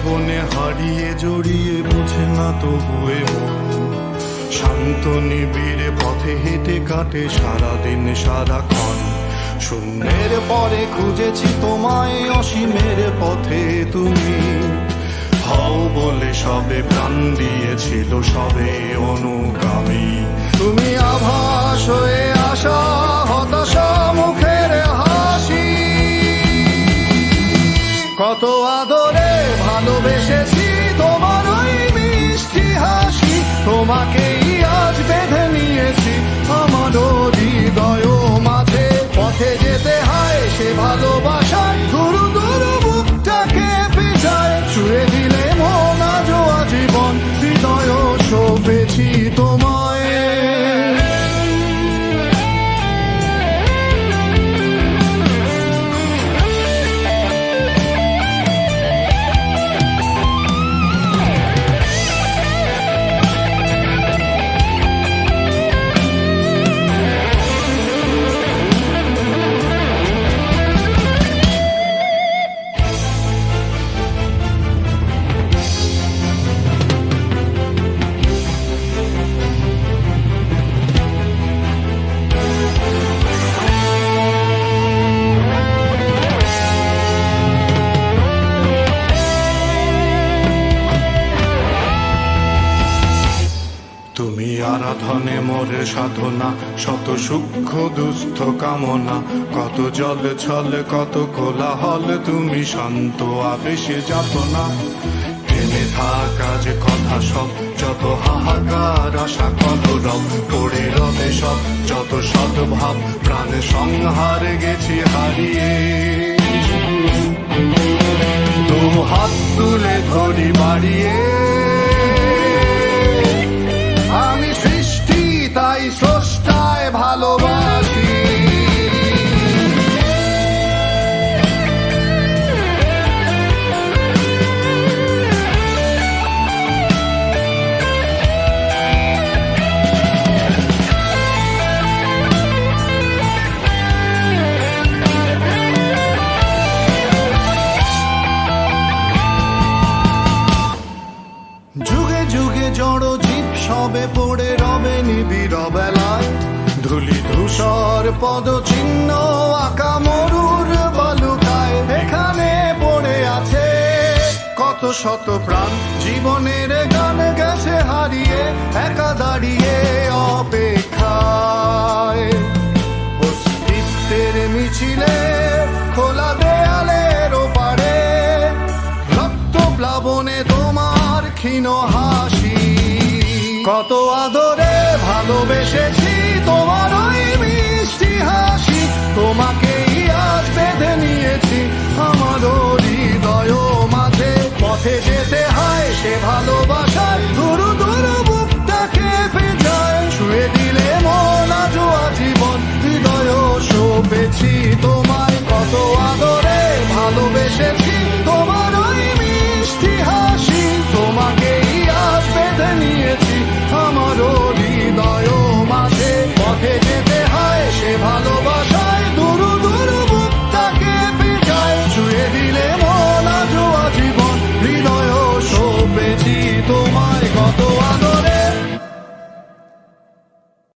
প্লাবনে হারিয়ে জড়িয়ে বুঝে না তবুয়ে মন। শান্ত নিবিড়ে পথে হেঁটে কাটে সারাদিন সারাক্ষণ। শূন্যের পরে খুঁজেছি তোমায়, অসীমের পথে তুমি হও বলে সবে প্রাণ দিয়েছিল, সবে অনুগামী। তুমি আভাস হয়ে আসা, হতাশা মুখের হাসি। কত আদরে ভালোবেসেছি তোমার ওই মিষ্টি হাসি। তোমাকেই আজ বেঁধে নিয়েছি আমার হৃদয় মাঝে। পথে যেতে হয় সে ভালোবাসায়, গুরু গুরু বুকটাকে পেঁচায়। ছুঁয়ে দিলে মন আজও আজীবন, হৃদয় সপেছি তোমায়। তুমি আরাধনে মোরে সাধনা, শত সূক্ষ্ম দুস্থ কামনা। কত জল ছল কত কোলাহল, তুমি শান্ত আবেশে যাতনা। থেমে থাকা যে কথা সব, যত হাহাকার আশা কলরব। পড়ে রবে সব যত সদ্ভাব, প্রাণ সংহারে গেছি হারিয়ে। দু হাত তুলে ধরি বাড়িয়ে, আমি সৃষ্টি তাই স্রষ্টায় ভালোবাসি। যুগে যুগে জড় জীব সবে পড়ে রবে নিবিড় বেলায়। ধুলি ধূসর পদ চিহ্ন আঁকা মরুর বালুকায়। এখানে পড়ে আছে কত শত প্রাণ, জীবনের গান গেছে হারিয়ে, একা দাঁড়িয়ে অপেক্ষায়। অস্তিত্বের মিছিলে খোলা দেয়ালের ওপারে, রক্ত প্লাবনে তোমার ক্ষীণ হাসি। কত আদরে ভালোবেসেছি তোমার ওই মিষ্টি হাসি। তোমাকেই আজ বেঁধে নিয়েছি আমার হৃদয় মাঝে। পথে যেতে হয় সে ভালোবাসার, গুরু গুরু বুকটাকে পেঁচায়। ছুঁয়ে দিলে মন আজও আজীবন, হৃদয় সপেছি তোমার।